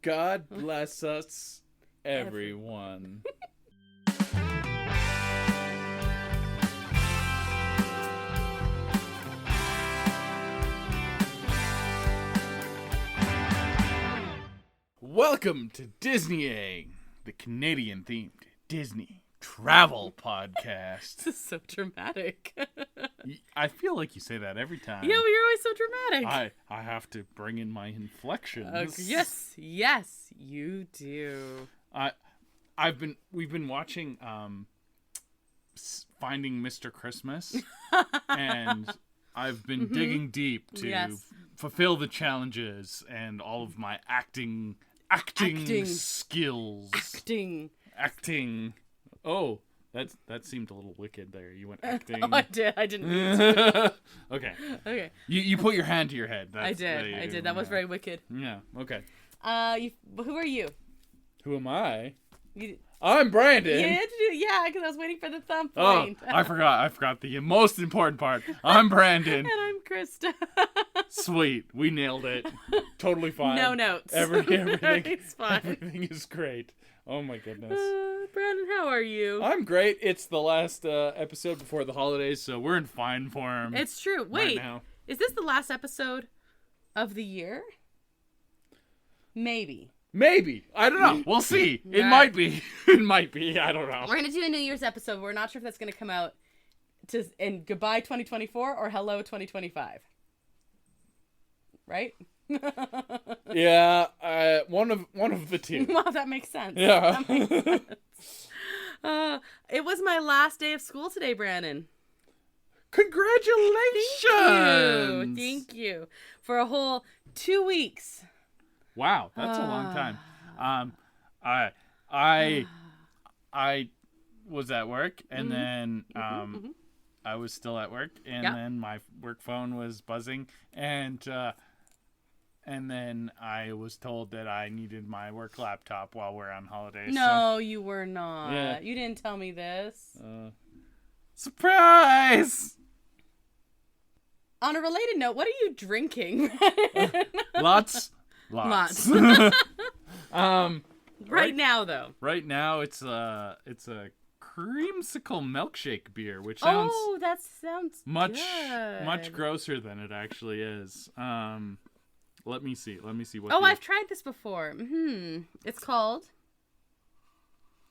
God bless us, everyone. Welcome to Disneying, the Canadian-themed Disney travel podcast. This is so dramatic. I feel like you say that every time. Yeah, but you're always so dramatic. I have to bring in my inflections. Yes, you do. We've been watching Finding Mr. Christmas, and I've been digging deep to fulfill the challenges and all of my acting skills. Acting. Oh, that seemed a little wicked there. You went acting. Oh, I did. I didn't mean to. Okay. You put your hand to your head. I did. That was very wicked. Yeah. Okay. Who are you? Who am I? I'm Brandon. Yeah, because I was waiting for the thumb Oh, point. I forgot the most important part. I'm Brandon. And I'm Krysta. Sweet. We nailed it. Totally fine. No notes. Everything It's fine. Everything is great. Oh my goodness. Brandon, how are you? I'm great. It's the last episode before the holidays, so we're in fine form. It's true. right Wait, now. Is this the last episode of the year? Maybe. I don't know. We'll see. It might be. It might be. I don't know. We're going to do a New Year's episode. We're not sure if that's going to come out in goodbye 2024 or hello 2025. Right? Yeah, one of the two. Well, that makes sense. Yeah. That makes sense. It was my last day of school today, Brandon. Congratulations! Thank you. For a whole 2 weeks. Wow, that's a long time. I was at work, and then I was still at work, and then my work phone was buzzing, and then I was told that I needed my work laptop while we're on holiday. No, you were not. Yeah. You didn't tell me this. Surprise! On a related note, what are you drinking? Lots. Right now, though. Right now, it's a creamsicle milkshake beer, which sounds that sounds much good. grosser than it actually is. Let me see what. Oh, I've tried this before. It's called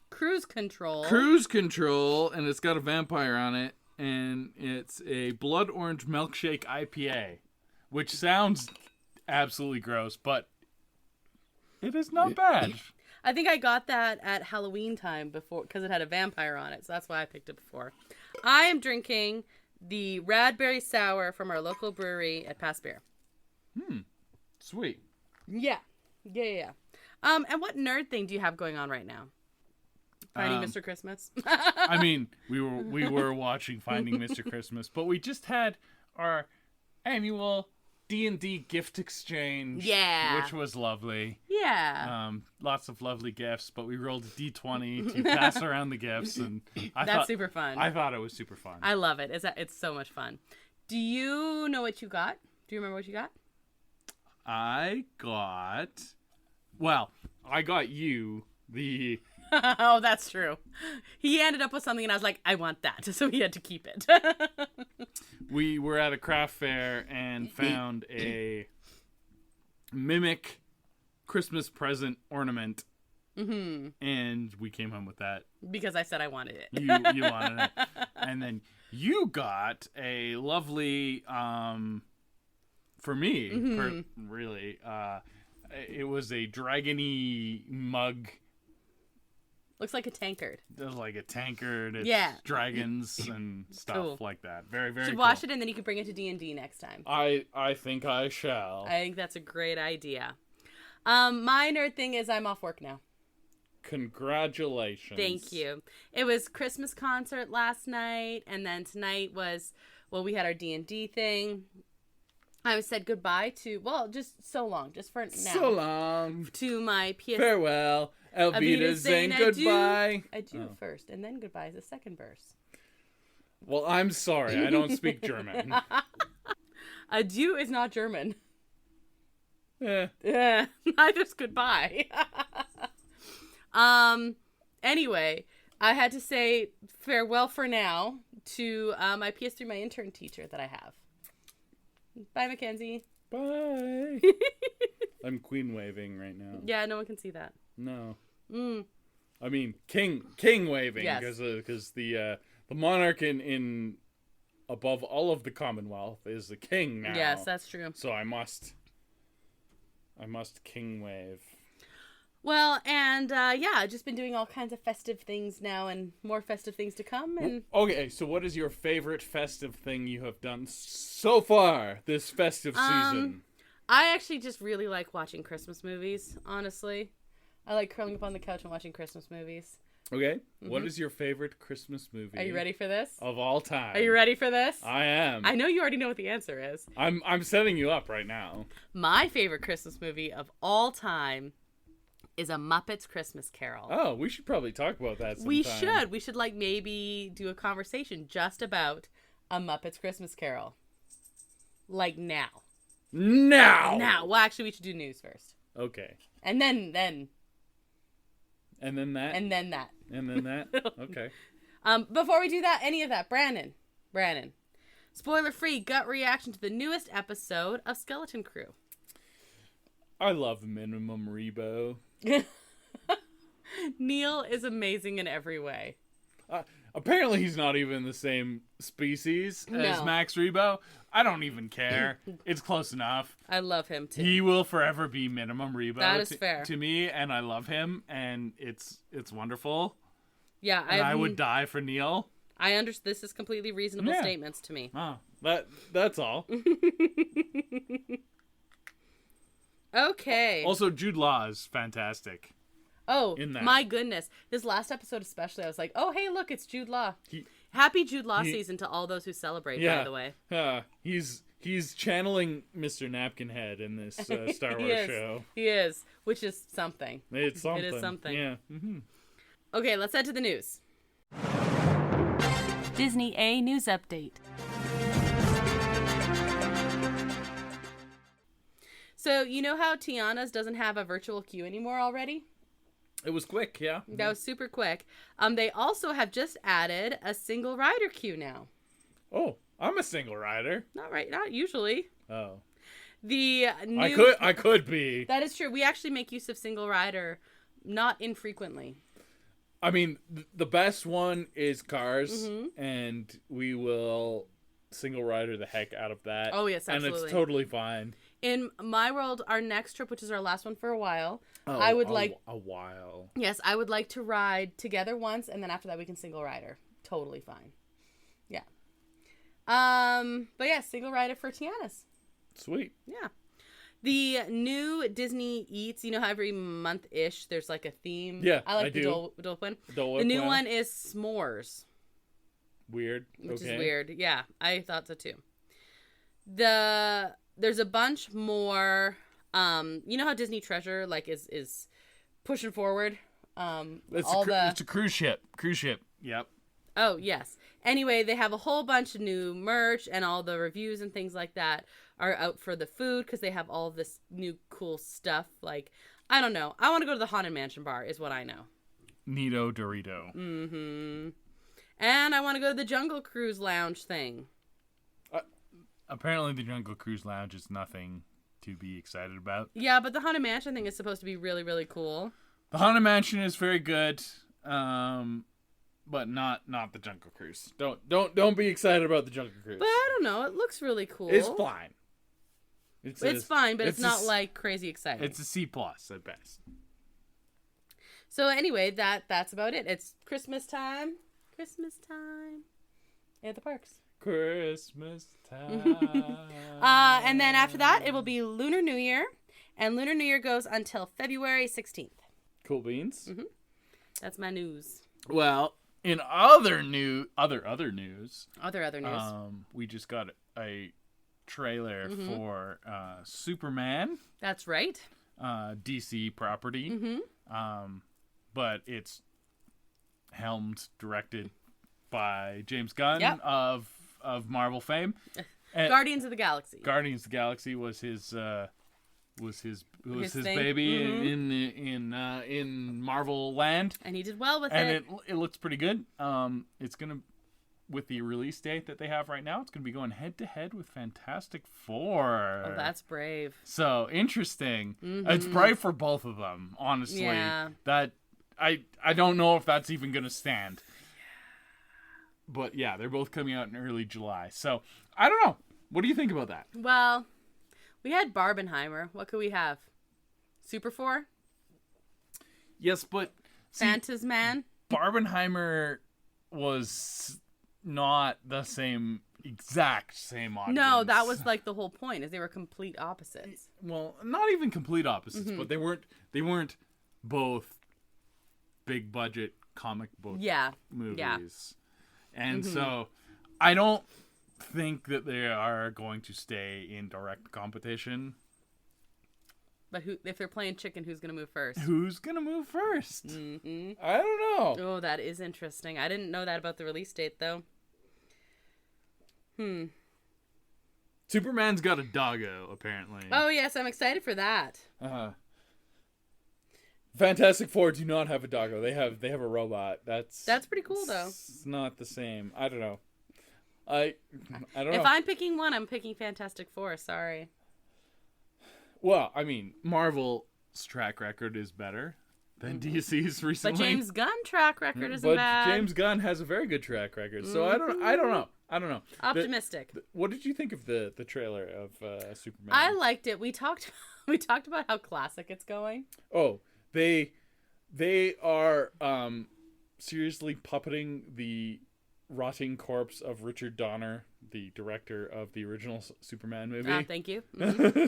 Cruise Control. Cruise Control, and it's got a vampire on it, and it's a blood orange milkshake IPA, which sounds absolutely gross, but it is not bad. I think I got that at Halloween time before because it had a vampire on it, so that's why I picked it before. I am drinking the Radberry Sour from our local brewery at Past Beer. Sweet. Yeah. And what nerd thing do you have going on right now? Finding Mr. Christmas? I mean, we were watching Finding Mr. Christmas, but we just had our annual D&D gift exchange, which was lovely. Yeah. Lots of lovely gifts, but we rolled a D20 to pass around the gifts, and That's super fun. I thought it was super fun. I love it. It's so much fun. Do you know what you got? Do you remember what you got? I got you the... Oh, that's true. He ended up with something, and I was like, I want that, so he had to keep it. We were at a craft fair and found a mimic Christmas present ornament, and we came home with that. Because I said I wanted it. You wanted it. And then you got a lovely, for me, really, it was a dragony mug. Looks like a tankard. It was like a tankard. It's dragons and stuff like that. Very, very Should cool. wash it, and then you can bring it to D&D next time. I think I shall. I think that's a great idea. My nerd thing is I'm off work now. Congratulations. Thank you. It was Christmas concert last night, and then tonight was, we had our D&D thing. I said goodbye to, just so long, just for now. So long. To my PS. Farewell. Elvita saying goodbye. Adieu first, and then goodbye is the second verse. Well, I'm sorry. I don't speak German. Adieu is not German. Neither's goodbye. Anyway, I had to say farewell for now to my PS3, my intern teacher that I have. Bye, Mackenzie. Bye. I'm queen waving right now. Yeah, no one can see that. No. Mm. I mean king waving because the monarch in above all of the Commonwealth is the king now. Yes, that's true. So I must king wave. Well, and I've just been doing all kinds of festive things now, and more festive things to come. And okay, so what is your favorite festive thing you have done so far this festive season? I actually just really like watching Christmas movies, honestly. I like curling up on the couch and watching Christmas movies. Okay. Mm-hmm. What is your favorite Christmas movie? Are you ready for this? Of all time. Are you ready for this? I am. I know you already know what the answer is. I'm setting you up right now. My favorite Christmas movie of all time is A Muppets Christmas Carol. Oh, we should probably talk about that sometime. We should. We should like maybe do a conversation just about A Muppets Christmas Carol. Like now. Now. Well, actually, we should do news first. Okay. And then. And then that. And then that. And then that. Okay. Before we do that, any of that, Brandon. Spoiler-free gut reaction to the newest episode of Skeleton Crew. I love Minimum Rebo. Neil is amazing in every way. Apparently he's not even the same species as Max Rebo. I don't even care. It's close enough. I love him too. He will forever be Minimum Rebo. That is fair. To me, and I love him, and it's wonderful. Yeah, I would die for Neil. I understand. This is completely reasonable statements to me. Oh, that's all. Okay. Also, Jude Law is fantastic. Oh, my goodness. This last episode especially, I was like, oh, hey, look, it's Jude Law. Happy Jude Law season to all those who celebrate, by the way. He's channeling Mr. Napkinhead in this Star Wars show. He is, which is something. It's something. It is something. Yeah. Mm-hmm. Okay, let's head to the news. Disney A News Update. So, you know how Tiana's doesn't have a virtual queue anymore already? It was quick, yeah. That was super quick. They also have just added a single rider queue now. Oh, I'm a single rider. Not usually. Oh. The new... I could be. That is true. We actually make use of single rider not infrequently. I mean, the best one is Cars, and we will single rider the heck out of that. Oh, yes, absolutely. And it's totally fine. In my world, our next trip, which is our last one for a while, I would like... A while. Yes, I would like to ride together once, and then after that we can single rider. Totally fine. Yeah. But yeah, single rider for Tiana's. Sweet. Yeah. The new Disney Eats, you know how every month-ish there's like a theme? Yeah, I like I the do. Dole Whip. Dole Whip The new one. one is s'mores. Weird. Which is weird. Yeah, I thought so too. There's a bunch more. You know how Disney Treasure like is pushing forward. It's a cruise ship. Cruise ship. Yep. Oh yes. Anyway, they have a whole bunch of new merch, and all the reviews and things like that are out for the food because they have all this new cool stuff. Like, I don't know. I want to go to the Haunted Mansion bar, is what I know. Neato Dorito. Mm-hmm. And I want to go to the Jungle Cruise Lounge thing. Apparently, the Jungle Cruise Lounge is nothing to be excited about. Yeah, but the Haunted Mansion thing is supposed to be really, really cool. The Haunted Mansion is very good, but not the Jungle Cruise. Don't be excited about the Jungle Cruise. But I don't know. It looks really cool. It's fine. It's fine, but it's not like crazy exciting. It's a C+ at best. So anyway, that's about it. It's Christmas time. Christmas time at the parks. Christmas time. And then after that, it will be Lunar New Year. And Lunar New Year goes until February 16th. Cool beans. Mm-hmm. That's my news. Well, in other news, we just got a trailer for Superman. That's right. DC property. Mm-hmm. But it's helmed, directed by James Gunn of Marvel fame. And Guardians of the Galaxy. Guardians of the Galaxy was his his thing. baby in Marvel Land, And he did well with and it. it looks pretty good. It's gonna, with the release date that they have right now, it's gonna be going head to head with Fantastic Four. Oh, that's brave. So interesting. Mm-hmm. It's brave for both of them, honestly. Yeah. That I don't know if that's even gonna stand. But yeah, they're both coming out in early July. So I don't know. What do you think about that? Well, we had Barbenheimer. What could we have? Super 4? Yes, but see, Santa's Man? Barbenheimer was not the exact same audience. No, that was like the whole point, is they were complete opposites. Well, not even complete opposites, Mm-hmm. but they weren't both big budget comic book movies. Yeah. And Mm-hmm. so I don't think that they are going to stay in direct competition. But if they're playing chicken, who's going to move first? Who's going to move first? Mm-hmm. I don't know. Oh, that is interesting. I didn't know that about the release date, though. Superman's got a doggo, apparently. Oh, yes, I'm excited for that. Fantastic Four do not have a doggo. They have a robot. That's pretty cool, though. It's not the same. I don't know. I don't know. If I'm picking one, I'm picking Fantastic Four. Sorry. Well, I mean, Marvel's track record is better than DC's recently. But James Gunn track record isn't but bad. James Gunn has a very good track record. So I don't know. Optimistic. What did you think of the trailer of Superman? I liked it. We talked about how classic it's going. Oh, they are seriously puppeting the rotting corpse of Richard Donner, the director of the original Superman movie. Thank you. Mm-hmm.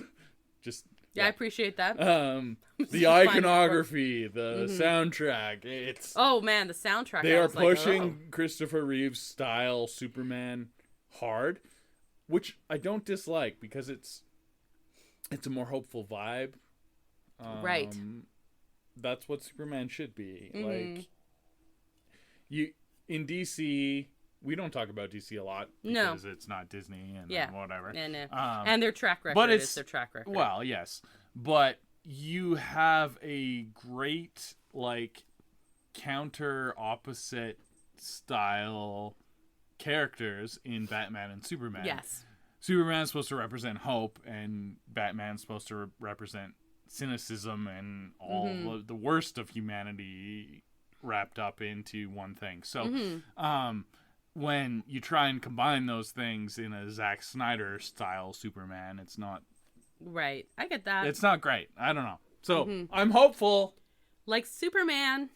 Just I appreciate that. the iconography, the soundtrack. It's oh man, the soundtrack. they I are was like, pushing Christopher Reeve's style Superman hard, which I don't dislike because it's a more hopeful vibe. Right. That's what Superman should be. Like you in DC, we don't talk about DC a lot because it's not Disney and whatever. And their track record but is their track record. Well, yes. But you have a great like counter opposite style characters in Batman and Superman. Yes. Superman's supposed to represent hope and Batman's supposed to represent cynicism and all the worst of humanity wrapped up into one thing. So when you try and combine those things in a Zack Snyder style Superman, it's not right. I get that. It's not great. I don't know. So I'm hopeful. Like Superman.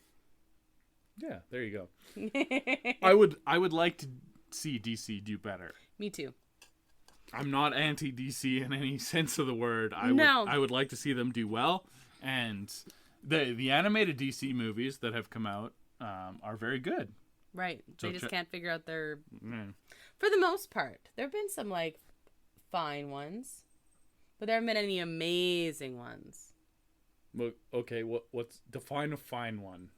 Yeah, there you go. I would like to see DC do better. Me too. I'm not anti DC in any sense of the word. No. I would like to see them do well, and the animated DC movies that have come out are very good. Right. So They just can't figure out their... Yeah. For the most part. There have been some, like, fine ones. But there haven't been any amazing ones. Well, okay, what's... Define a fine one.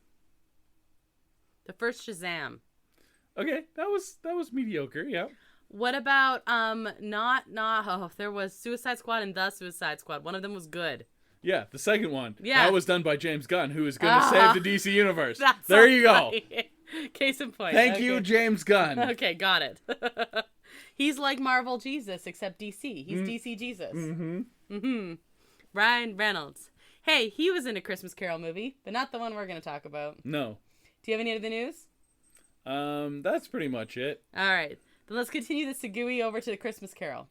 The first Shazam. Okay, that was mediocre, yeah. What about, there was Suicide Squad and The Suicide Squad. One of them was good. Yeah, the second one. Yeah. That was done by James Gunn, who is going to save the DC universe. That's there you go. Case in point. Thank you, James Gunn. Okay, got it. He's like Marvel Jesus, except DC. He's DC Jesus. Ryan Reynolds. Hey, he was in a Christmas Carol movie, but not the one we're going to talk about. No. Do you have any other news? That's pretty much it. All right. Then let's continue the Segui over to the Christmas Carol.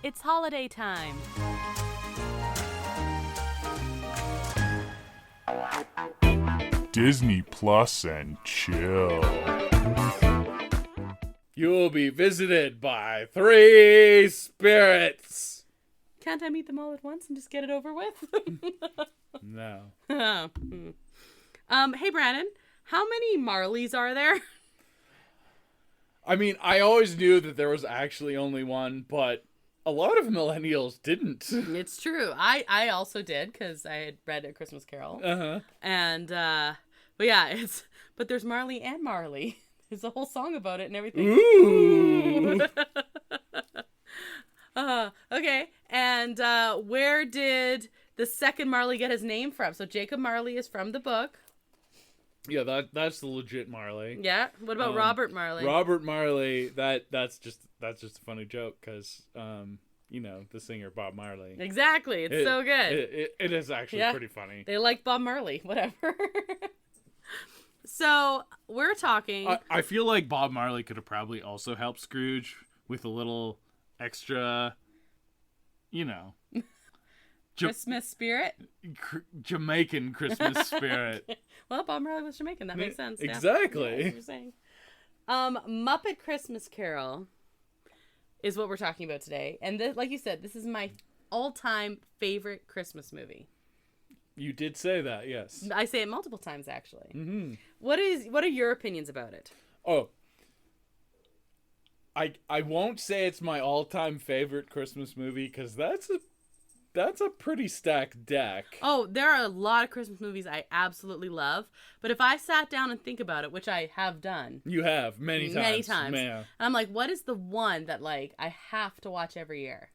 It's holiday time. Disney Plus and chill. You will be visited by 3 spirits. Can't I meet them all at once and just get it over with? No. Hey, Brandon, how many Marleys are there? I mean, I always knew that there was actually only one, but a lot of millennials didn't. It's true. I also did because I had read A Christmas Carol. Uh-huh. And, but yeah, but there's Marley and Marley. There's a whole song about it and everything. Ooh. Okay. And where did the second Marley get his name from? So Jacob Marley is from the book. Yeah, that's the legit Marley. Yeah. What about Robert Marley? Robert Marley, that's just a funny joke because the singer Bob Marley. Exactly. It's so good. It is actually pretty funny. They like Bob Marley. Whatever. So we're talking. I feel like Bob Marley could have probably also helped Scrooge with a little extra, Christmas spirit. Jamaican Christmas spirit. Well, Bob Marley was Jamaican. That makes sense. Exactly. Yeah, that's what you're saying. Muppet Christmas Carol is what we're talking about today, and like you said, this is my all-time favorite Christmas movie. You did say that, yes. I say it multiple times, actually. Mm-hmm. What are your opinions about it? Oh, I won't say it's my all-time favorite Christmas movie because that's a pretty stacked deck. Oh, there are a lot of Christmas movies I absolutely love, but if I sat down and think about it, which I have done, you have many times, and I'm like, what is the one that like I have to watch every year?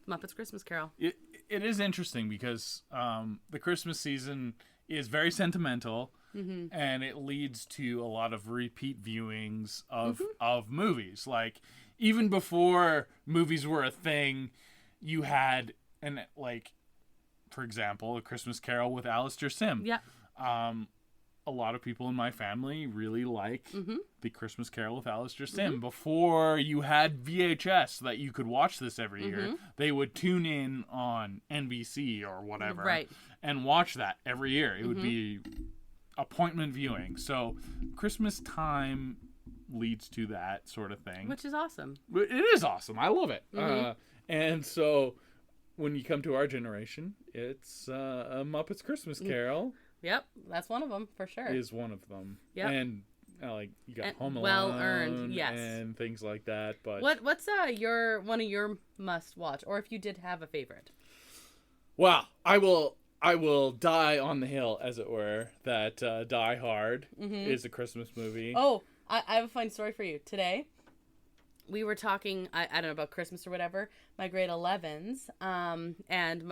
Muppets Christmas Carol. It is interesting because the Christmas season is very sentimental, and it leads to a lot of repeat viewings of movies. Like, even before movies were a thing, you had, for example, A Christmas Carol with Alistair Sim. Yeah. A lot of people in my family really like The Christmas Carol with Alistair Sim. Before you had VHS that you could watch this every year, they would tune in on NBC or whatever and watch that every year. It would be appointment viewing. So Christmas time leads to that sort of thing. Which is awesome. It is awesome. I love it. And so when you come to our generation, it's a Muppets Christmas Carol. Yep, that's one of them for sure. Is one of them. Yep. And you got Home Alone, well earned, yes, and things like that. But what's one of your must watch, or if you did have a favorite? Wow, I will die on the hill, as it were. That Die Hard is a Christmas movie. Oh, I have a funny story for you. Today, we were talking. I don't know about Christmas or whatever. My grade 11s, and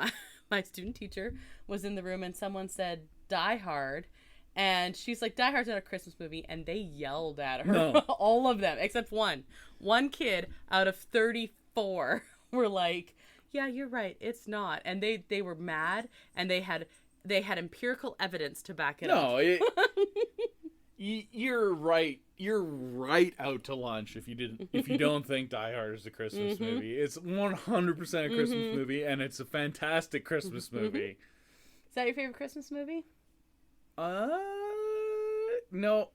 my student teacher was in the room, and someone said Die Hard, and she's like, Die Hard's not a Christmas movie, and they yelled at her. No. All of them except one kid out of 34 were like, yeah, you're right, it's not. And they were mad, and they had empirical evidence to back it up. You're right. You're right out to lunch if you don't think Die Hard is a Christmas movie. It's 100% a Christmas movie, and it's a fantastic Christmas movie. Is that your favorite Christmas movie? No,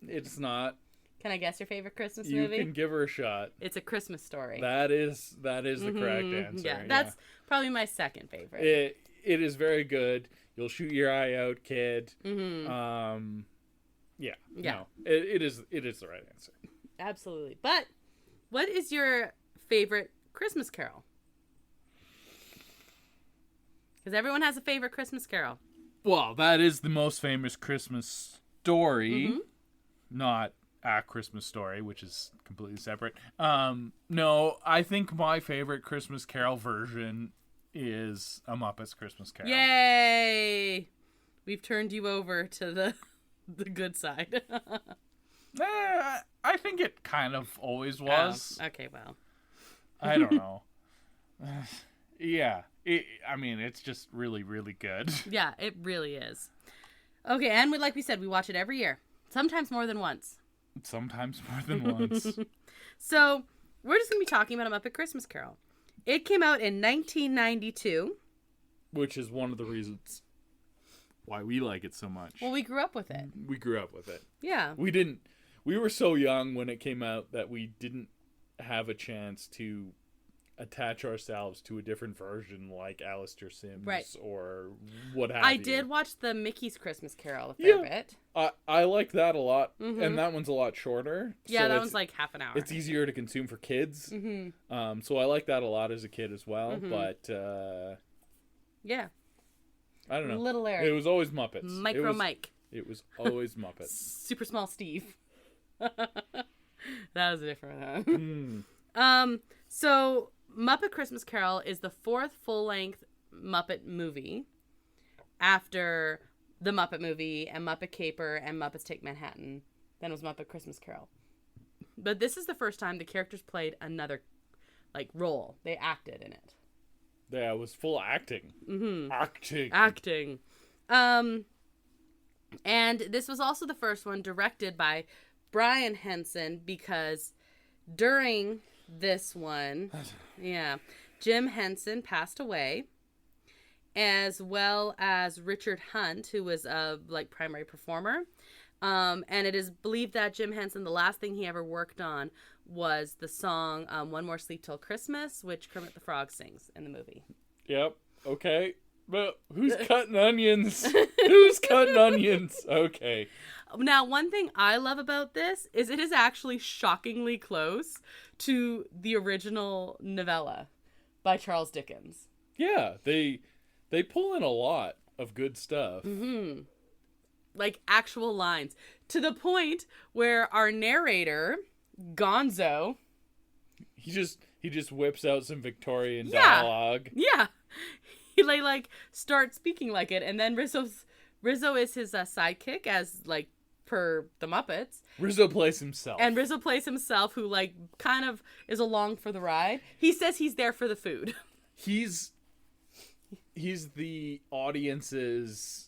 it's not. Can I guess your favorite Christmas You movie? can give her a shot. It's A Christmas Story. That is the correct answer. Yeah, that's probably my second favorite. It is very good. You'll shoot your eye out, kid. Yeah. No, it is the right answer. Absolutely. But what is your favorite Christmas Carol? Because everyone has a favorite Christmas Carol. Well, that is the most famous Christmas story, not A Christmas Story, which is completely separate. No, I think my favorite Christmas Carol version is A Muppet's Christmas Carol. Yay! We've turned you over to the good side. I think it kind of always was. Oh, okay, well. I don't know. Yeah. It's just really, really good. Yeah, it really is. Okay, and like we said, we watch it every year. Sometimes more than once. Sometimes more than once. So, we're just going to be talking about A Muppet Christmas Carol. It came out in 1992. Which is one of the reasons why we like it so much. Well, we grew up with it. We grew up with it. Yeah. We were so young when it came out that we didn't have a chance to attach ourselves to a different version like Alistair Sims or what have you. I did watch the Mickey's Christmas Carol a fair bit. I like that a lot, and that one's a lot shorter. Yeah, so that one's like half an hour. It's easier to consume for kids. So I like that a lot as a kid as well, but yeah. I don't know. Little Eric. It was always Muppets. Mike. It was always Muppets. Super Small Steve. That was a different one. So Muppet Christmas Carol is the 4th full-length Muppet movie after the Muppet Movie and Muppet Caper and Muppets Take Manhattan. Then it was Muppet Christmas Carol. But this is the first time the characters played another, like, role. They acted in it. Yeah, it was full acting. Mm-hmm. Acting. And this was also the first one directed by Brian Henson, because during this one, Jim Henson passed away, as well as Richard Hunt, who was a primary performer. And it is believed that Jim Henson, the last thing he ever worked on was the song One More Sleep Till Christmas, which Kermit the Frog sings in the movie. Yep. Okay. But who's cutting onions? Who's cutting onions? Okay. Now, one thing I love about this is it is actually shockingly close to the original novella by Charles Dickens. Yeah, they pull in a lot of good stuff. Mm-hmm. Like actual lines. To the point where our narrator, Gonzo... He just whips out some Victorian dialogue. Yeah. He starts speaking like it, and then Rizzo is his sidekick, as per the Muppets. Rizzo plays himself. And Rizzo plays himself, who kind of is along for the ride. He says he's there for the food. He's the audience's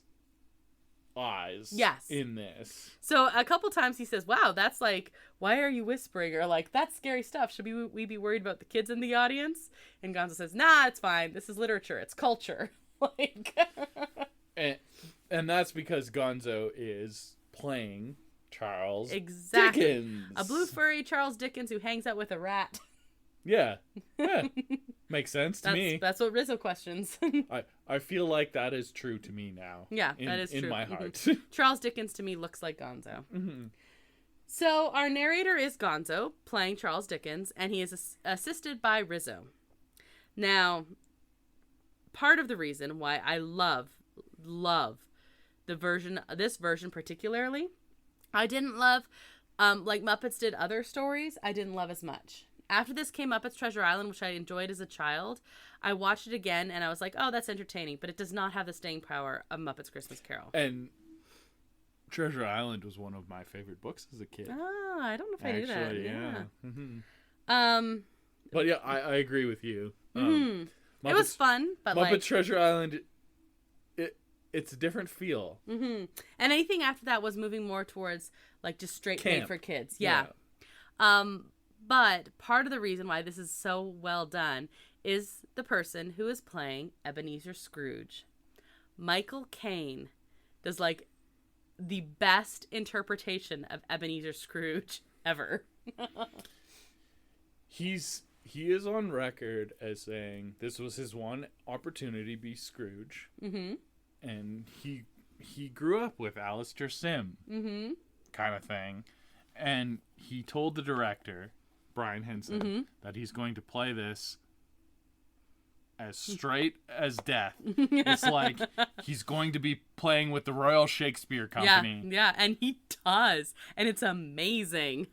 eyes. Yes. In this. So a couple times he says, "Wow, that's why are you whispering?" Or that's scary stuff. Should we be worried about the kids in the audience? And Gonzo says, "Nah, it's fine. This is literature. It's culture." And that's because Gonzo is playing Charles exactly. Dickens. A blue furry Charles Dickens who hangs out with a rat. Yeah. Makes sense to me. That's what Rizzo questions. I feel like that is true to me now. Yeah, that is true. In my heart. Charles Dickens to me looks like Gonzo. Mm-hmm. So our narrator is Gonzo, playing Charles Dickens, and he is assisted by Rizzo. Now, part of the reason why I love this version particularly, I didn't love, like Muppets did other stories, I didn't love as much. After this came Muppets Treasure Island, which I enjoyed as a child. I watched it again, and I was like, oh, that's entertaining, but it does not have the staying power of Muppets Christmas Carol. And Treasure Island was one of my favorite books as a kid. Oh, I don't know if I knew that. Yeah. Mm-hmm. But yeah, I agree with you. It was fun, but Muppets Treasure Island, it's a different feel. Mm-hmm. And anything after that was moving more towards just straight camp. made for kids. Yeah. But part of the reason why this is so well done is the person who is playing Ebenezer Scrooge. Michael Caine does the best interpretation of Ebenezer Scrooge ever. He is on record as saying this was his one opportunity to be Scrooge. Mm-hmm. And he grew up with Alistair Sim kind of thing. And he told the director, Brian Henson, that he's going to play this as straight as death. It's like he's going to be playing with the Royal Shakespeare Company. Yeah, and he does. And it's amazing.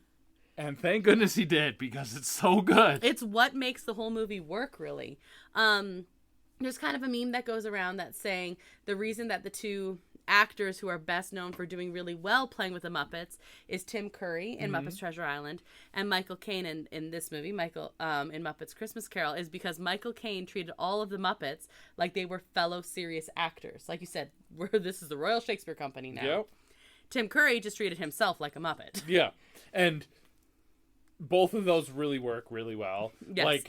And thank goodness he did, because it's so good. It's what makes the whole movie work, really. There's kind of a meme that goes around that's saying the reason that the two actors who are best known for doing really well playing with the Muppets is Tim Curry in Muppets Treasure Island and Michael Caine in this movie, in Muppets Christmas Carol, is because Michael Caine treated all of the Muppets like they were fellow serious actors. Like you said, this is the Royal Shakespeare Company now. Yep. Tim Curry just treated himself like a Muppet. Yeah. And both of those really work really well. Yes.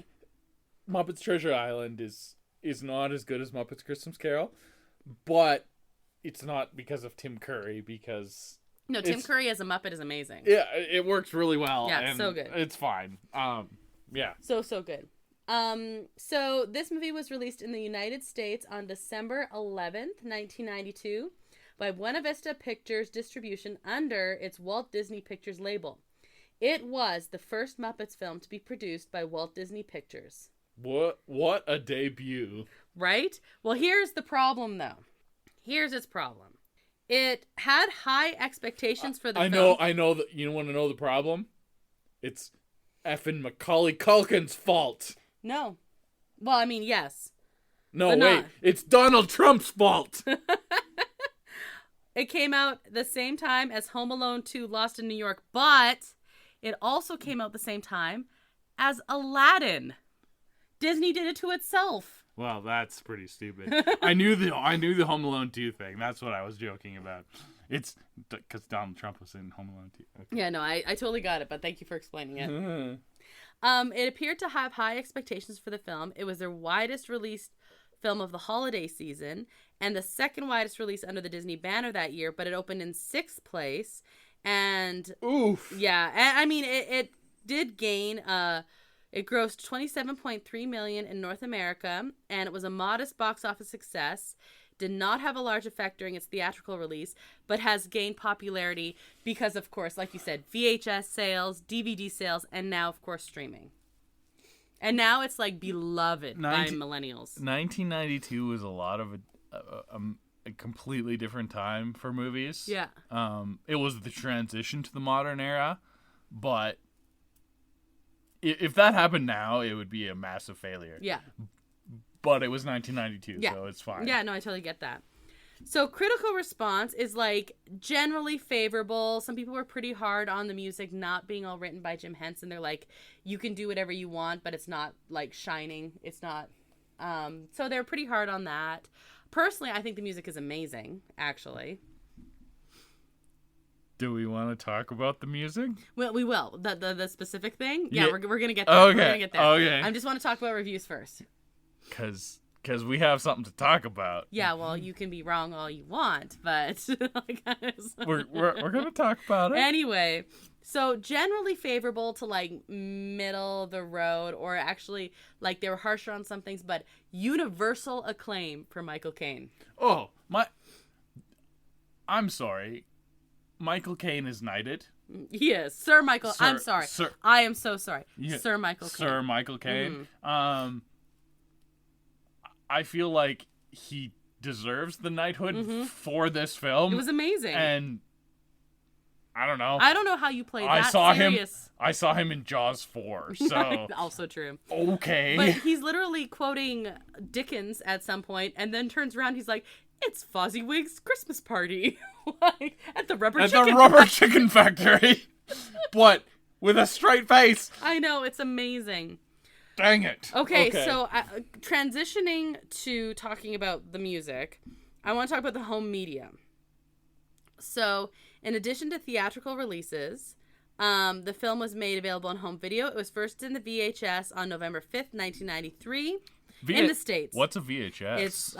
Muppets Treasure Island is not as good as Muppets Christmas Carol, but it's not because of Tim Curry, because... No, Tim Curry as a Muppet is amazing. Yeah, it works really well. Yeah, and so good. It's fine. Yeah. So good. So this movie was released in the United States on December 11th, 1992 by Buena Vista Pictures Distribution under its Walt Disney Pictures label. It was the first Muppets film to be produced by Walt Disney Pictures. What a debut. Right? Well, here's the problem, though. Here's its problem. It had high expectations for the film. I know that you want to know the problem? It's effing Macaulay Culkin's fault. No. Well, I mean, yes. No, But wait. not. It's Donald Trump's fault. It came out the same time as Home Alone 2 Lost in New York, but it also came out the same time as Aladdin. Disney did it to itself. Well, that's pretty stupid. I knew the Home Alone 2 thing. That's what I was joking about. It's because Donald Trump was in Home Alone 2. Okay. Yeah, no, I totally got it, but thank you for explaining it. It appeared to have high expectations for the film. It was their widest released film of the holiday season and the second widest release under the Disney banner that year, but it opened in 6th place. And Oof. yeah, and, I mean, it did gain, it grossed $27.3 million in North America, and it was a modest box office success. Did not have a large effect during its theatrical release, but has gained popularity because, of course, like you said, VHS sales, DVD sales, and now, of course, streaming. And now it's like beloved by millennials. 1992 was a lot of a completely different time for movies. Yeah. It was the transition to the modern era, but if that happened now, it would be a massive failure. Yeah. But it was 1992, Yeah. so it's fine. Yeah, no, I totally get that. So critical response is like generally favorable. Some people were pretty hard on the music not being all written by Jim Henson. They're like, you can do whatever you want, but it's not like shining. It's not. So they're pretty hard on that. Personally, I think the music is amazing, actually. Do we want to talk about the music? Well, we will. The specific thing? Yeah, Yeah. we're going to get there. Okay. We're going to get there. Okay. I just want to talk about reviews first. Because we have something to talk about. Yeah, well, you can be wrong all you want, but We're going to talk about it. Anyway, so generally favorable to like middle of the road, or actually like they were harsher on some things, but universal acclaim for Michael Caine. Oh, I'm sorry. Michael Caine is knighted. Yes, Sir Michael. I'm sorry. I am so sorry. Yeah, Sir Michael Caine. Sir Michael Caine. Mm-hmm. I feel like he deserves the knighthood for this film. It was amazing. And I don't know. I don't know how you played I that saw serious. I saw him in Jaws 4. So Also true. okay. But he's literally quoting Dickens at some point, and then turns around. He's like, "It's Fozziwig's Christmas party, like at the rubber chicken factory, but with a straight face. I know, it's amazing. Dang it. Okay. So transitioning to talking about the music, I want to talk about the home media. So, in addition to theatrical releases, the film was made available on home video. It was first in the VHS on November 5th, 1993, in the States. What's a VHS? It's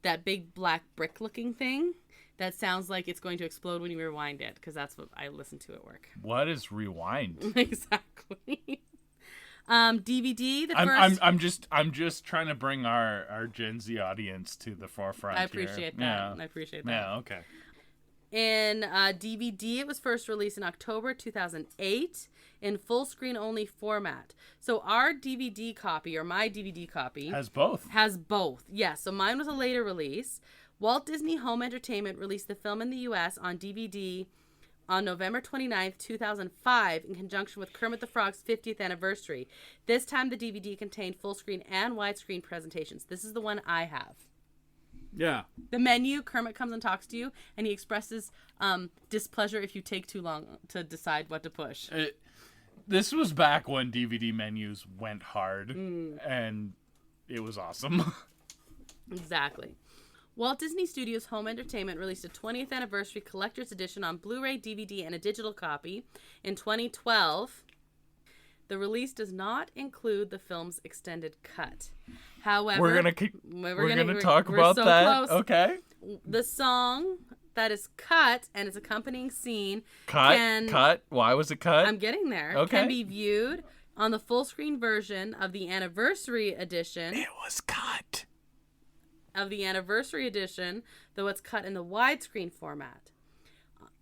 that big black brick-looking thing that sounds like it's going to explode when you rewind it, because that's what I listen to at work. What is rewind? Exactly. DVD. I'm just trying to bring our Gen Z audience to the forefront. I appreciate that. Yeah. I appreciate that. Yeah. Okay. In DVD, it was first released in October 2008 in full screen only format. So our DVD copy, or my DVD copy, Has both. Yeah, so mine was a later release. Walt Disney Home Entertainment released the film in the U.S. on DVD on November 29th, 2005, in conjunction with Kermit the Frog's 50th anniversary. This time, the DVD contained full screen and widescreen presentations. This is the one I have. Yeah. The menu, Kermit comes and talks to you, and he expresses displeasure if you take too long to decide what to push. This was back when DVD menus went hard, and it was awesome. Exactly. Walt Disney Studios Home Entertainment released a 20th anniversary collector's edition on Blu-ray, DVD, and a digital copy in 2012. The release does not include the film's extended cut. However, we're gonna talk about so that. Close. Okay. The song that is cut and its accompanying scene cut. Why was it cut? I'm getting there. Okay. Can be viewed on the full screen version of the anniversary edition. It was cut. Of the anniversary edition, though it's cut in the widescreen format.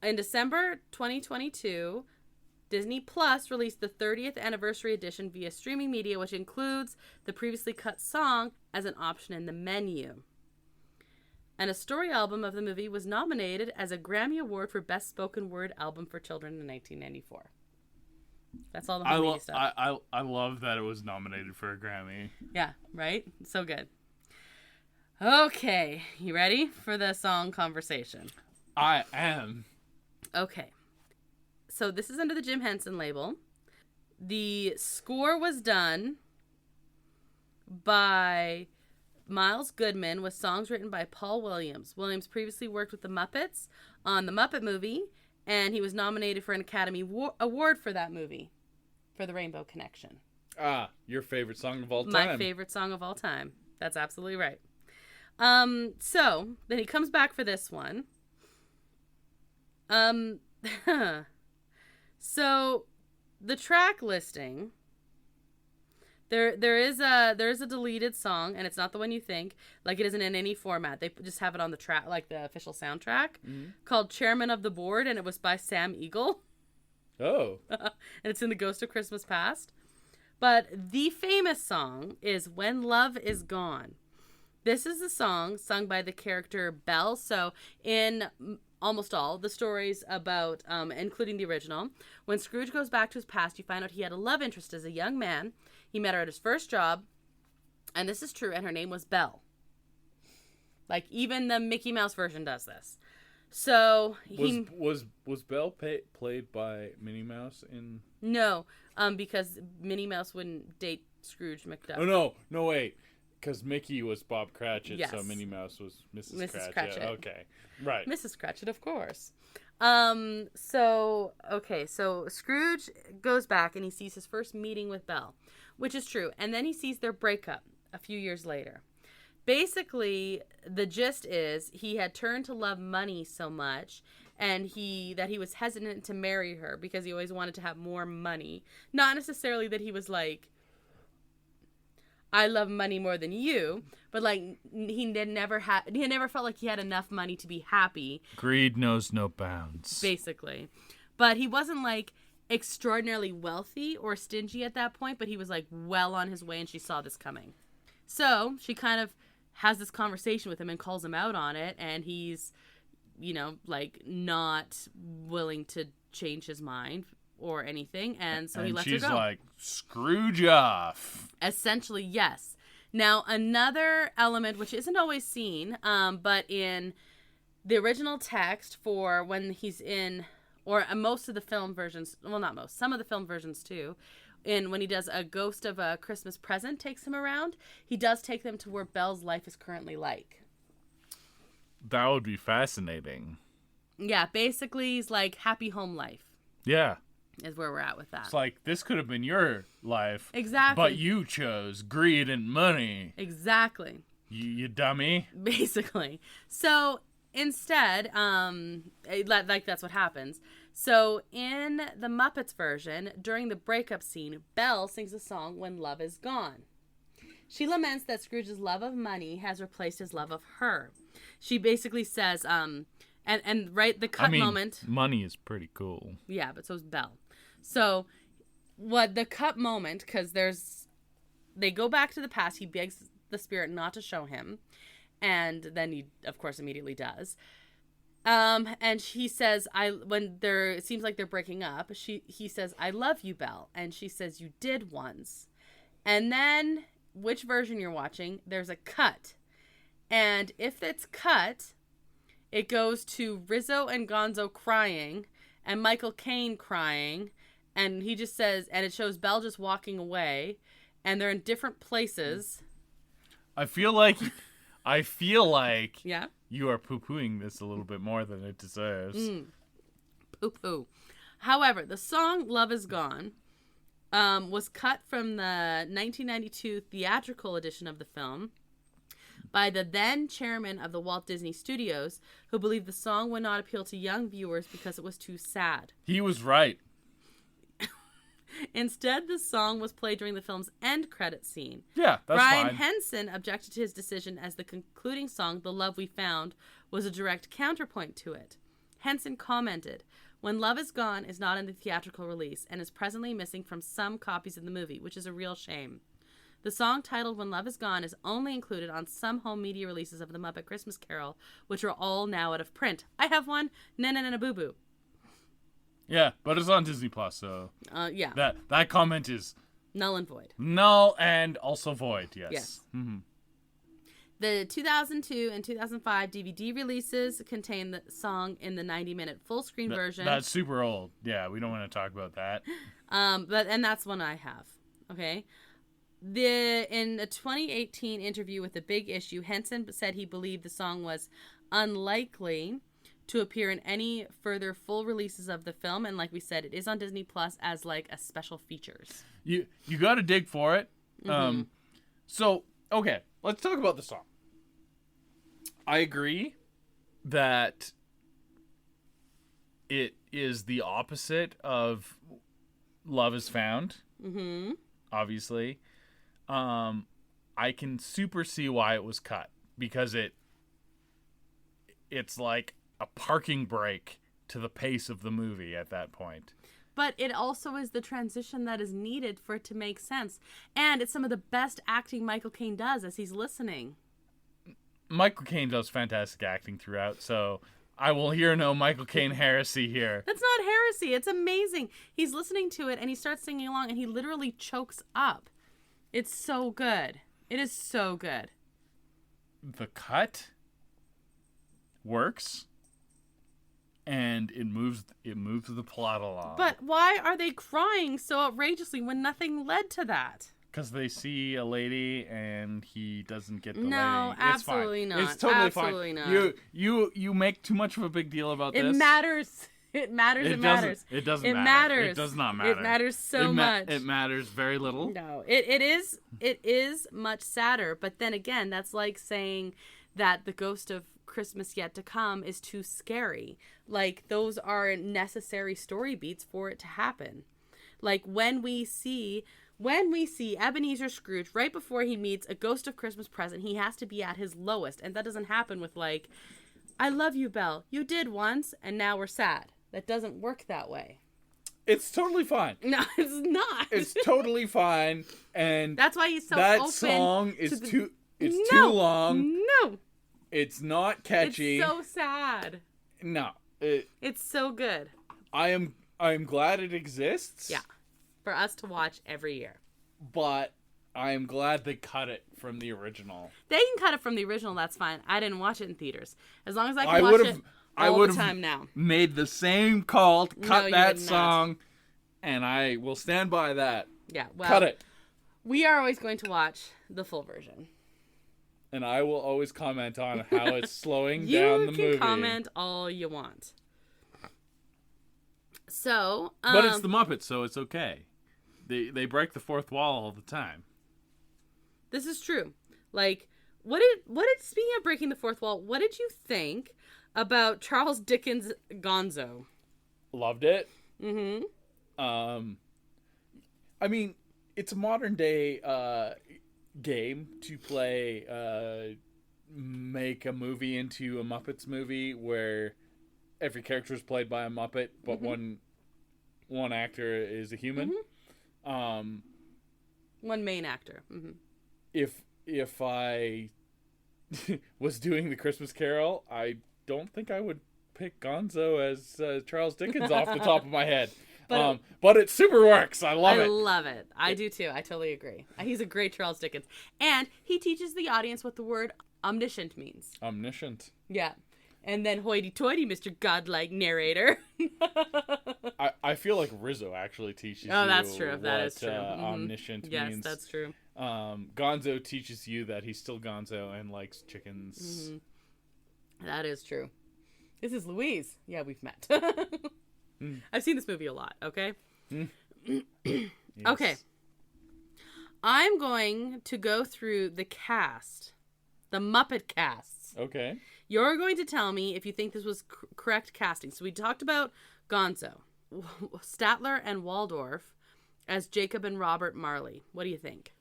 In December 2022, Disney Plus released the 30th anniversary edition via streaming media, which includes the previously cut song as an option in the menu. And a story album of the movie was nominated as a Grammy Award for Best Spoken Word Album for Children in 1994. That's all the homemade stuff. I love that it was nominated for a Grammy. Yeah, right? So good. Okay, you ready for the song conversation? I am. Okay. So this is under the Jim Henson label. The score was done by Miles Goodman with songs written by Paul Williams. Williams previously worked with the Muppets on the Muppet movie, and he was nominated for an Academy Award for that movie, for The Rainbow Connection. Ah, your favorite song of all time. My favorite song of all time. That's absolutely right. So then he comes back for this one. So the track listing, there is a deleted song, and it's not the one you think. Like, it isn't in any format. They just have it on the track, like the official soundtrack, called "Chairman of the Board," and it was by Sam Eagle. Oh. And it's in The Ghost of Christmas Past. But the famous song is "When Love Is Gone." This is the song sung by the character Belle. So in almost all the stories about, including the original, when Scrooge goes back to his past, you find out he had a love interest as a young man. He met her at his first job, and this is true, and her name was Belle. Like, even the Mickey Mouse version does this. So was Belle played by Minnie Mouse in? No, because Minnie Mouse wouldn't date Scrooge McDuck. Oh no, wait. Because Mickey was Bob Cratchit, yes. So Minnie Mouse was Mrs. Cratchit. Cratchit. Okay, right. Mrs. Cratchit, of course. So Scrooge goes back and he sees his first meeting with Belle, which is true. And then he sees their breakup a few years later. Basically, the gist is he had turned to love money so much and he was hesitant to marry her because he always wanted to have more money. Not necessarily that he was like, I love money more than you, but like he never felt like he had enough money to be happy. Greed knows no bounds. Basically. But he wasn't like extraordinarily wealthy or stingy at that point, but he was like well on his way, and she saw this coming. So she kind of has this conversation with him and calls him out on it, and he's, like not willing to change his mind or anything, and so he lets her go. And she's like, Scrooge off. Essentially, yes. Now, another element, which isn't always seen, but in the original text for when he's in, or most of the film versions, well, not most, some of the film versions too, when he does a Ghost of a Christmas Present takes him around, he does take them to where Belle's life is currently like. That would be fascinating. Yeah, basically, he's like happy home life. Yeah. Is where we're at with that. It's like, this could have been your life. Exactly. But you chose greed and money. Exactly. You dummy. Basically. So instead, like that's what happens. So in the Muppets version, during the breakup scene, Belle sings a song, "When Love Is Gone." She laments that Scrooge's love of money has replaced his love of her. She basically says, and right, the cut moment. Money is pretty cool. Yeah, but so is Belle. So, what the cut moment, because they go back to the past. He begs the spirit not to show him, and then he, of course, immediately does. And he says, it seems like they're breaking up. He says, "I love you, Belle," and she says, "You did once." And then, which version you're watching, there's a cut, and if it's cut, it goes to Rizzo and Gonzo crying, and Michael Caine crying. And he just says, and it shows Belle just walking away, and they're in different places. I feel like Yeah. You are poo-pooing this a little bit more than it deserves. Poo-poo. However, the song "Love Is Gone" was cut from the 1992 theatrical edition of the film by the then chairman of the Walt Disney Studios, who believed the song would not appeal to young viewers because it was too sad. He was right. Instead, the song was played during the film's end credit scene. Yeah, that's Brian fine. Henson objected to his decision as the concluding song, "The Love We Found," was a direct counterpoint to it. Henson commented, "When Love Is Gone is not in the theatrical release and is presently missing from some copies of the movie, which is a real shame. The song titled When Love Is Gone is only included on some home media releases of the Muppet Christmas Carol, which are all now out of print. I have one. Na na na na boo boo." Yeah, but it's on Disney Plus, so Yeah. that comment is Null and void. null and also void. Yes. Yes. Mm-hmm. The 2002 and 2005 DVD releases contain the song in the 90-minute full screen version. That's super old. Yeah, we don't want to talk about that. And that's one I have. Okay. In a 2018 interview with The Big Issue, Henson said he believed the song was unlikely to appear in any further full releases of the film, and like we said, it is on Disney Plus as like a special features. You got to dig for it. So okay, let's talk about the song. I agree that it is the opposite of Love Is Found. Mm-hmm. Obviously, I can super see why it was cut, because it's like a parking brake to the pace of the movie at that point. But it also is the transition that is needed for it to make sense. And it's some of the best acting Michael Caine does as he's listening. Michael Caine does fantastic acting throughout, so I will hear no Michael Caine heresy here. That's not heresy. It's amazing. He's listening to it and he starts singing along and he literally chokes up. It's so good. It is so good. The cut works, and it moves the plot along. But why are they crying so outrageously when nothing led to that? Because they see a lady and he doesn't get the lady. No, It's absolutely fine. not. It's totally Absolutely fine. not. You make too much of a big deal about It this. matters. It matters. It matters. It doesn't It matter. matters. It does not matter. It matters so much. It matters very little. No, it is much sadder. But then again, that's like saying that the Ghost of Christmas Yet to Come is too scary. Like, those are necessary story beats for it to happen. Like, when we see Ebenezer Scrooge right before he meets a Ghost of Christmas Present, he has to be at his lowest, and that doesn't happen with like, I love you, Belle, you did once and now we're sad. That doesn't work that way. It's totally fine. No, it's not. It's totally fine, and that's why he's so that open song is to too long. No, It's not catchy. it's so sad. No, It's so good. I am glad it exists. Yeah, for us to watch every year. But I am glad they cut it from the original. They can cut it from the original. That's fine. I didn't watch it in theaters. As long as I can watch it all the time now. Made the same call to cut you that would not. song, and I will stand by that. Yeah, well, Cut it. We are always going to watch the full version. And I will always comment on how it's slowing down the movie. You can comment all you want. So, but it's the Muppets, so it's okay. They break the fourth wall all the time. This is true. Like, what did speaking of breaking the fourth wall, what did you think about Charles Dickens' Gonzo? Loved it. Mm-hmm. I mean, it's a modern day game to play, make a movie into a Muppets movie where every character is played by a Muppet, but one actor is a human. One main actor. Mm-hmm. If I was doing the Christmas Carol, I don't think I would pick Gonzo as Charles Dickens off the top of my head. But it super works. I love it. I love it. I do too. I totally agree. He's a great Charles Dickens. And he teaches the audience what the word omniscient means. Omniscient. Yeah. And then hoity-toity, Mr. Godlike narrator. I feel like Rizzo actually teaches you that's true. That is true. Omniscient means. Yes, that's true. Gonzo teaches you that he's still Gonzo and likes chickens. That is true. This is Louise. Yeah, we've met. I've seen this movie a lot, okay? Yes. Okay. I'm going to go through the cast. The Muppet casts. Okay. You're going to tell me if you think this was correct casting. So we talked about Gonzo, Statler and Waldorf as Jacob and Robert Marley. What do you think?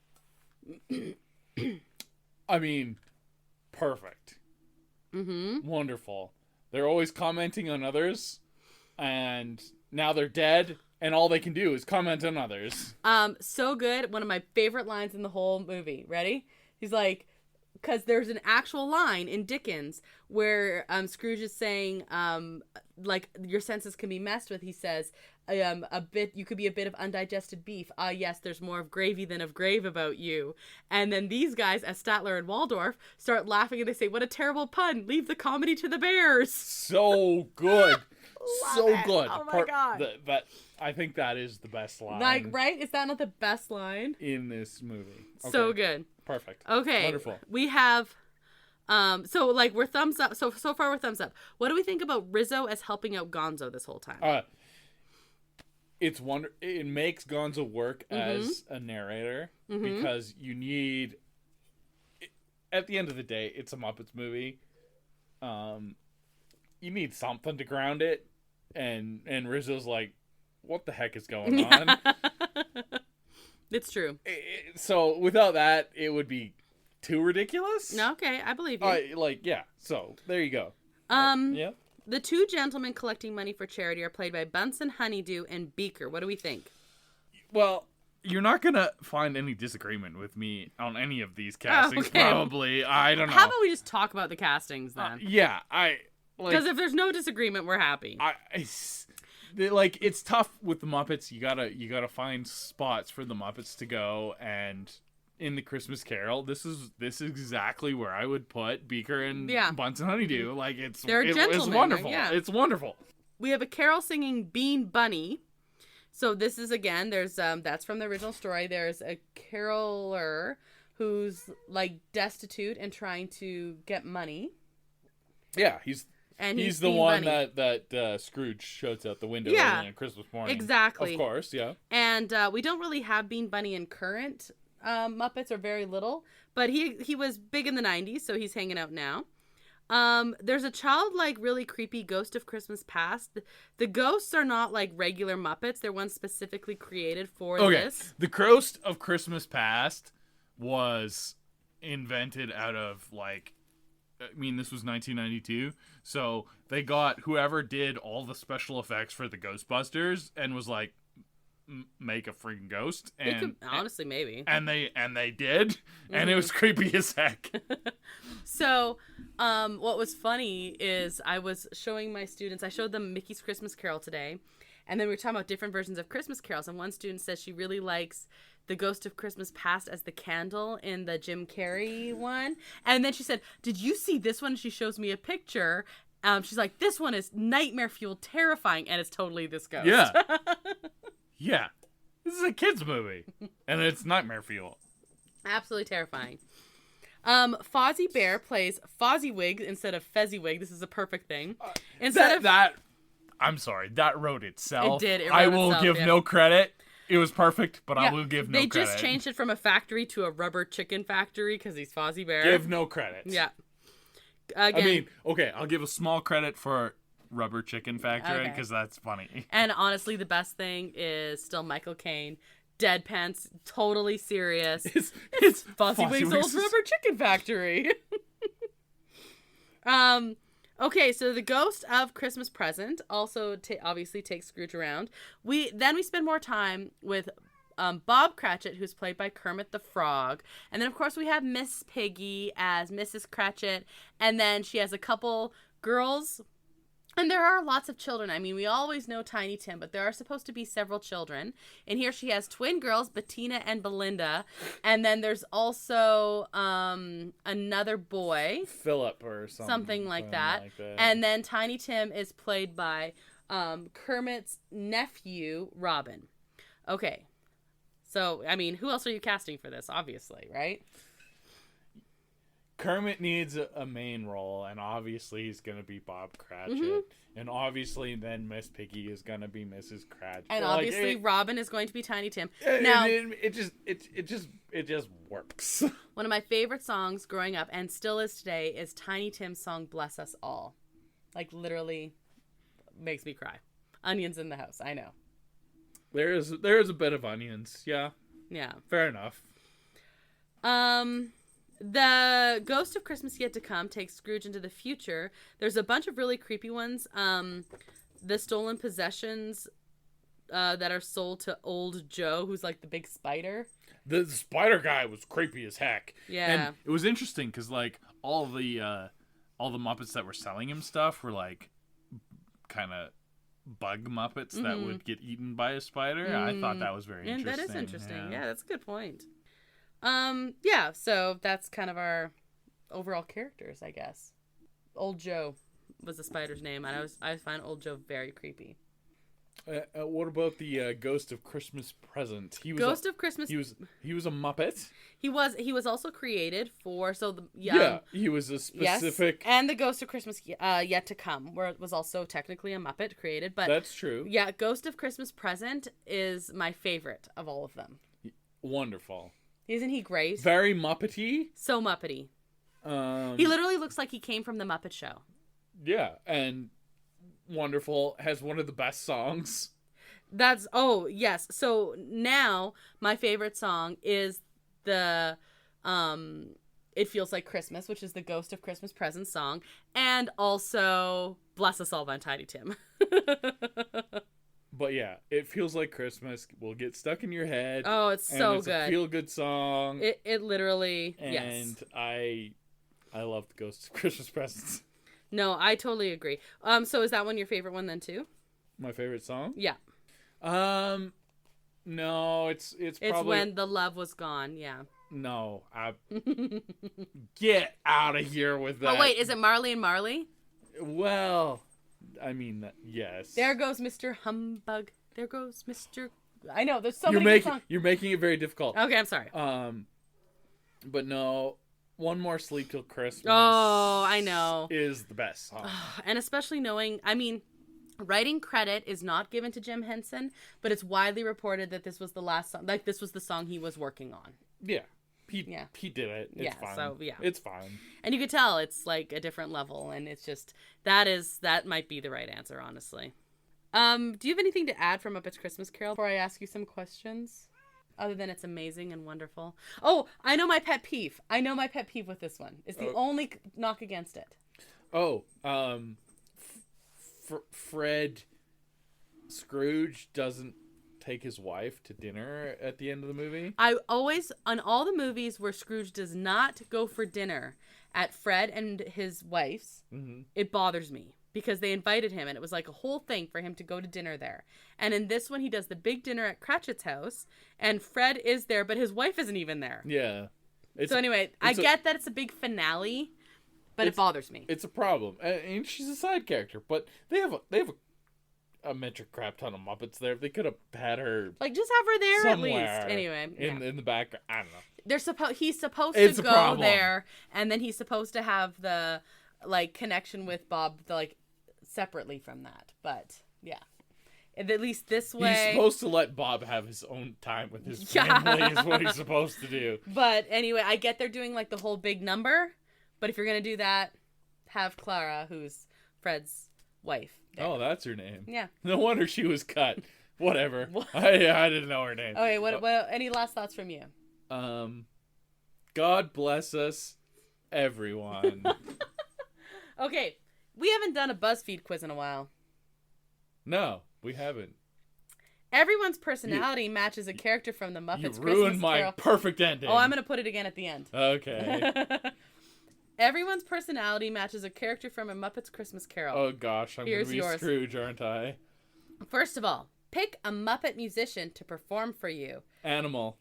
I mean, perfect. Wonderful. They're always commenting on others, and now they're dead, and all they can do is comment on others. So good. One of my favorite lines in the whole movie. Ready? He's like, because there's an actual line in Dickens where Scrooge is saying, like, your senses can be messed with. He says, you could be a bit of undigested beef. Ah, yes, there's more of gravy than of grave about you. And then these guys, as Statler and Waldorf, start laughing and they say, what a terrible pun. Leave the comedy to the bears. So good. So it. good. Oh my God. I think that is the best line. Like, right? Is that not the best line? In this movie. Okay. So good. Perfect. Okay. Wonderful. We have, so like we're thumbs up. So far we're thumbs up. What do we think about Rizzo as helping out Gonzo this whole time? It makes Gonzo work as a narrator because you need, at the end of the day, it's a Muppets movie. You need something to ground it, and Rizzo's like, what the heck is going on? It's true. So without that, it would be too ridiculous. Okay, I believe you. So there you go. Yeah. The two gentlemen collecting money for charity are played by Bunsen Honeydew and Beaker. What do we think? Well, you're not gonna find any disagreement with me on any of these castings. Okay. Probably. I don't know. How about we just talk about the castings then? Yeah, Because if there's no disagreement, we're happy. It's tough with the Muppets. You gotta find spots for the Muppets to go, and in the Christmas Carol, this is exactly where I would put Beaker and Bunsen Honeydew. Like it's wonderful. Yeah. It's wonderful. We have a carol singing Bean Bunny. So this is again. There's that's from the original story. There's a caroler who's like destitute and trying to get money. Yeah, he's the Bean one Bunny. that Scrooge shoots out the window on Christmas morning. Exactly. Of course, yeah. And we don't really have Bean Bunny in current Muppets, or very little, but he was big in the 90s, so he's hanging out now. There's a childlike, really creepy Ghost of Christmas Past. The ghosts are not like regular Muppets. They're ones specifically created for this. The Ghost of Christmas Past was invented out of this was 1992, so they got whoever did all the special effects for the Ghostbusters and was like, make a freaking ghost, and honestly maybe, and they did, and it was creepy as heck. So what was funny is I was showing my students, I showed them Mickey's Christmas Carol today, and then we were talking about different versions of Christmas carols, and one student says she really likes the Ghost of Christmas Past as the candle in the Jim Carrey one, and then she said, did you see this one? She shows me a picture. She's like, this one is nightmare fuel terrifying, and it's totally this ghost. Yeah. Yeah, this is a kid's movie, and it's nightmare fuel. Absolutely terrifying. Fozzie Bear plays Fozziewig instead of Fezziwig. This is a perfect thing. I'm sorry, that wrote itself. It did. I will give no credit. It was perfect, but I will give no credit. They just changed it from a factory to a rubber chicken factory because he's Fozzie Bear. Give no credit. Yeah. Again, I'll give a small credit for Rubber Chicken Factory because that's funny. And honestly, the best thing is still Michael Caine, deadpan, totally serious. It's Fozziewig's old Rubber Chicken Factory. Okay, so the Ghost of Christmas Present also obviously takes Scrooge around. We spend more time with Bob Cratchit, who's played by Kermit the Frog. And then, of course, we have Miss Piggy as Mrs. Cratchit. And then she has a couple girls. And there are lots of children. I mean, we always know Tiny Tim, but there are supposed to be several children. And here she has twin girls, Bettina and Belinda. And then there's also another boy. Philip or something. Something like that. And then Tiny Tim is played by Kermit's nephew, Robin. Okay. So, I mean, who else are you casting for this? Obviously, right? Kermit needs a main role, and obviously he's going to be Bob Cratchit. Mm-hmm. And obviously then Miss Piggy is going to be Mrs. Cratchit. And obviously Robin is going to be Tiny Tim. Now, it just works. One of my favorite songs growing up, and still is today, is Tiny Tim's song Bless Us All. Like, literally makes me cry. Onions in the house, I know. There is a bit of onions, yeah. Yeah. Fair enough. The Ghost of Christmas Yet to Come takes Scrooge into the future. There's a bunch of really creepy ones. The Stolen Possessions that are sold to Old Joe, who's like the big spider. The spider guy was creepy as heck. Yeah. And it was interesting because like all the Muppets that were selling him stuff were like kind of bug Muppets that would get eaten by a spider. I thought that was very interesting. That is interesting. Yeah, that's a good point. Yeah, so that's kind of our overall characters, I guess. Old Joe was the spider's name, and I find Old Joe very creepy. What about the Ghost of Christmas Present? He was a Muppet. He was also created for He was a specific. Yes, and the Ghost of Christmas Yet to Come, where it was also technically a Muppet created. But that's true. Yeah, Ghost of Christmas Present is my favorite of all of them. Wonderful. Isn't he great? Very Muppety. So Muppety. He literally looks like he came from the Muppet Show. Yeah, and wonderful. Has one of the best songs. Yes. So now my favorite song is the It Feels Like Christmas, which is the Ghost of Christmas Present song, and also Bless Us All by Tiny Tim. But yeah, It Feels Like Christmas will get stuck in your head. Oh, it's so it's good. A feel good song. It literally, and yes. I love the Ghost of Christmas Presents. No, I totally agree. So is that one your favorite one then too? My favorite song? Yeah. No, it's probably When the Love Was Gone. Yeah. No, get out of here with that. Oh wait, is it Marley and Marley? Well, I mean, yes. There goes Mr. Humbug. There goes Mr. I know there's so many good songs. You're making it very difficult. Okay, I'm sorry. But no, One More Sleep Till Christmas. Oh, I know. Is the best song. And especially knowing, I mean, writing credit is not given to Jim Henson, but it's widely reported that this was the last song. Like this was the song he was working on. Yeah. He did it. It's fine. So, yeah. It's fine. And you could tell it's like a different level, and it's just that might be the right answer, honestly. Do you have anything to add from Muppets Christmas Carol before I ask you some questions? Other than it's amazing and wonderful. Oh, I know my pet peeve. With this one. It's the only knock against it. Oh, Fred Scrooge doesn't take his wife to dinner at the end of the movie. I always, on all the movies where Scrooge does not go for dinner at Fred and his wife's, it bothers me because they invited him and it was like a whole thing for him to go to dinner there. And in this one, he does the big dinner at Cratchit's house and Fred is there, but his wife isn't even there. Yeah. So anyway, I get that it's a big finale, but it bothers me. It's a problem. And she's a side character, but they have a metric crap ton of Muppets there. They could have had her like just have her there at least. Anyway, in the background. I don't know. He's supposed to go there, and then he's supposed to have the like connection with Bob like separately from that. But yeah, at least this way, he's supposed to let Bob have his own time with his family. Is what he's supposed to do. But anyway, I get they're doing like the whole big number, but if you're gonna do that, have Clara, who's Fred's wife. There. Oh, that's her name. Yeah. No wonder she was cut. Whatever. I didn't know her name. Okay, what any last thoughts from you? God bless us, everyone. Okay, we haven't done a BuzzFeed quiz in a while. No, we haven't. Everyone's personality matches a character from the Muppets Christmas Carol. You ruined my perfect ending. Oh, I'm going to put it again at the end. Okay. Everyone's personality matches a character from a Muppets Christmas Carol. Oh gosh, I'm going to be Scrooge, aren't I? First of all, pick a Muppet musician to perform for you. Animal.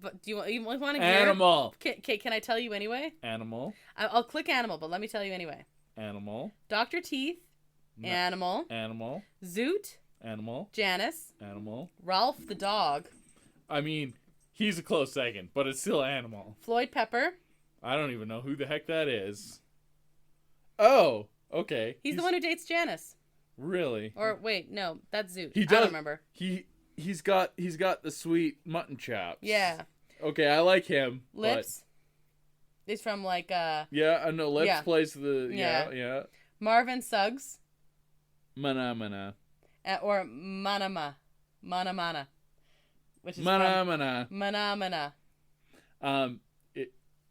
But do you want to hear? Animal. Can I tell you anyway? Animal. I'll click Animal, but let me tell you anyway. Animal. Dr. Teeth. No. Animal. Animal. Zoot. Animal. Janice. Animal. Ralph the dog. I mean, he's a close second, but it's still Animal. Floyd Pepper. I don't even know who the heck that is. Oh, okay. He's the one who dates Janice. Really? Or wait, no, that's Zoot. He does. I don't remember. He's got the sweet mutton chops. Yeah. Okay, I like him. Lips. He's from like Yeah, I know. Lips plays the yeah. Marvin Suggs. Mana. Or Manama. Mana. Which is Mana. Mana.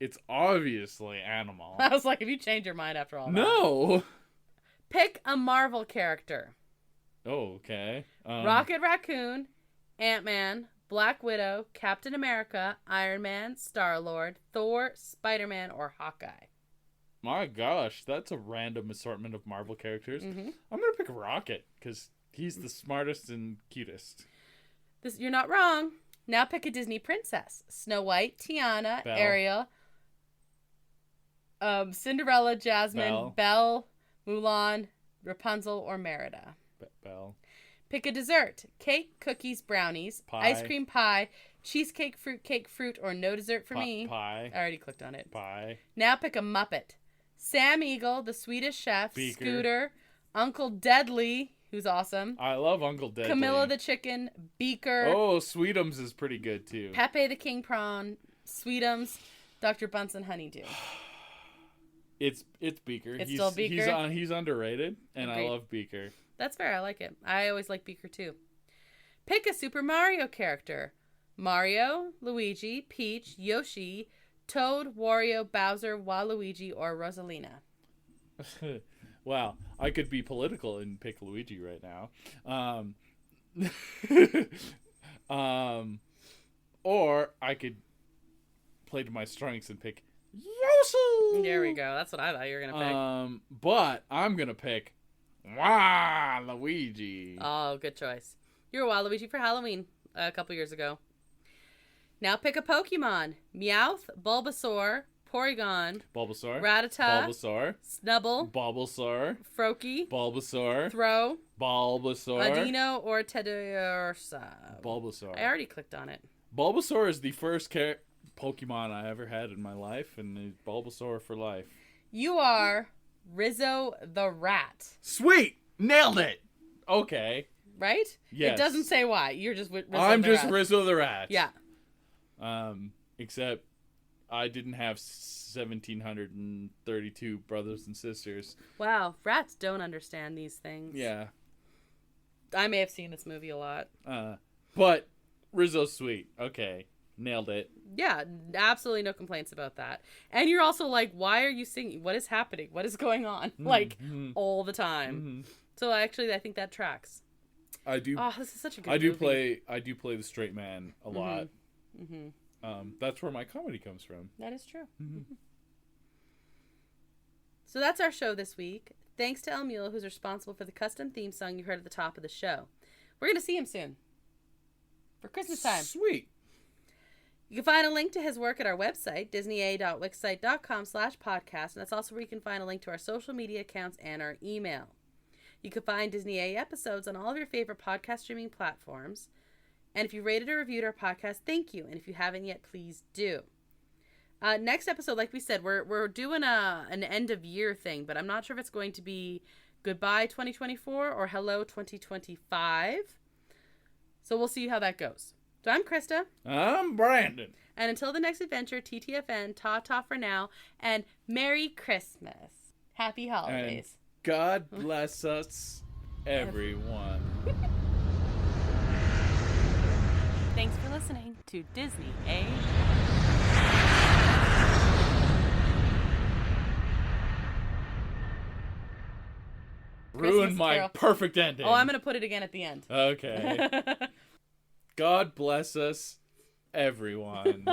It's obviously Animal. I was like, if you change your mind after all that. No. Pick a Marvel character. Oh, okay. Rocket Raccoon, Ant-Man, Black Widow, Captain America, Iron Man, Star-Lord, Thor, Spider-Man, or Hawkeye. My gosh, that's a random assortment of Marvel characters. Mm-hmm. I'm gonna pick Rocket because he's the smartest and cutest. You're not wrong. Now pick a Disney princess. Snow White, Tiana, Belle. Ariel, Cinderella, Jasmine, Belle, Mulan, Rapunzel, or Merida. Belle. Pick a dessert. Cake, cookies, brownies, Pie. ice cream pie, cheesecake, fruitcake, fruit, or no dessert for me. Pie. I already clicked on it. Pie. Now pick a Muppet. Sam Eagle, the Swedish Chef, Beaker. Scooter, Uncle Deadly, who's awesome, I love Uncle Deadly. Camilla the Chicken, Beaker, Oh, Sweetums is pretty good too. Pepe the King Prawn, Sweetums, Dr. Bunsen Honeydew. It's Beaker. It's still Beaker? He's underrated, and Agreed. I love Beaker. That's fair. I like it. I always like Beaker too. Pick a Super Mario character. Mario, Luigi, Peach, Yoshi, Toad, Wario, Bowser, Waluigi, or Rosalina. Wow, I could be political and pick Luigi right now. Or I could play to my strengths and pick Yoshi. There we go. That's what I thought you were going to pick. But I'm going to pick Luigi. Oh, good choice. You were Waluigi for Halloween a couple years ago. Now pick a Pokemon. Meowth, Bulbasaur, Porygon, Bulbasaur. Rattata, Bulbasaur. Snubble, Bulbasaur. Froakie, Bulbasaur. Throw, Bulbasaur. Adino, or Teddiursa. Bulbasaur. I already clicked on it. Bulbasaur is the first Pokemon I ever had in my life, and it's Bulbasaur for life. You are Rizzo the Rat. Sweet! Nailed it! Okay. Right? Yes. It doesn't say why. You're just Rizzo I'm the just Rat. Rizzo the Rat. Yeah. Except I didn't have 1,732 brothers and sisters. Wow. Rats don't understand these things. Yeah. I may have seen this movie a lot. But Rizzo's sweet. Okay. Nailed it. Yeah, absolutely no complaints about that. And you're also like, why are you singing? What is happening? What is going on? Like, all the time. So actually, I think that tracks. I do. Oh, this is such a good movie. I do play the straight man a lot. Mm-hmm. That's where my comedy comes from. That is true. So that's our show this week. Thanks to El Mule, who's responsible for the custom theme song you heard at the top of the show. We're going to see him soon. For Christmas time. Sweet. You can find a link to his work at our website, disneya.wixsite.com/podcast, and that's also where you can find a link to our social media accounts and our email. You can find Disney A episodes on all of your favorite podcast streaming platforms. And if you rated or reviewed our podcast, thank you. And if you haven't yet, please do. Next episode, like we said, we're doing an end of year thing, but I'm not sure if it's going to be Goodbye 2024 or Hello 2025. So we'll see how that goes. So I'm Krysta. I'm Brandon. And until the next adventure, TTFN, ta-ta for now, and Merry Christmas. Happy holidays. And God bless us, everyone. Thanks for listening to Disney A. Ruined my perfect ending. Oh, I'm going to put it again at the end. Okay. God bless us, everyone.